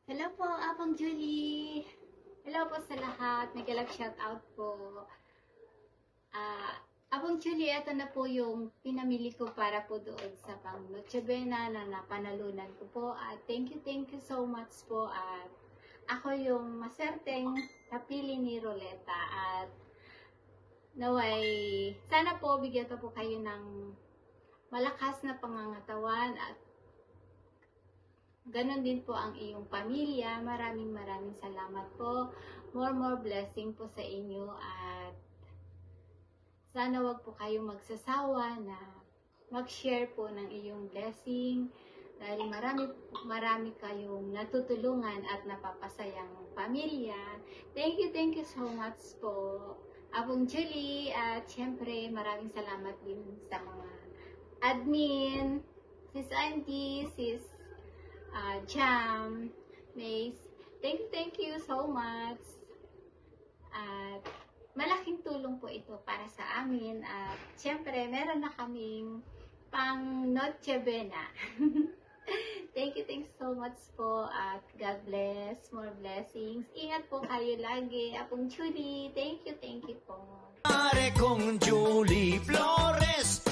Hello po, Apong Julie. Hello po sa lahat. Nag-love shoutout po. Apong Julie, ito na po yung pinamili ko para po doon sa pang Noche Buena na napanalunan ko po. At thank you so much po. At ako yung maserteng napili ni Roleta. At naway, sana po bigyan ko po kayo ng malakas na pangangatawan at ganon din po ang iyong pamilya. Maraming salamat po. More blessing po sa inyo at sana wag po kayong magsasawa na mag-share po ng iyong blessing dahil marami kayong natutulungan at napapasayang pamilya. Thank you so much po. Apong Julie at syempre maraming salamat din sa mga admin, Sis Angie, Sis Jam, Mace. Thank you so much. At malaking tulong po ito para sa amin. At syempre, meron na kaming pang Noche Buena. Thank you so much po. At God bless. More blessings. Ingat po kayo lagi. Apong Julie. Thank you po. Con Julie Flores.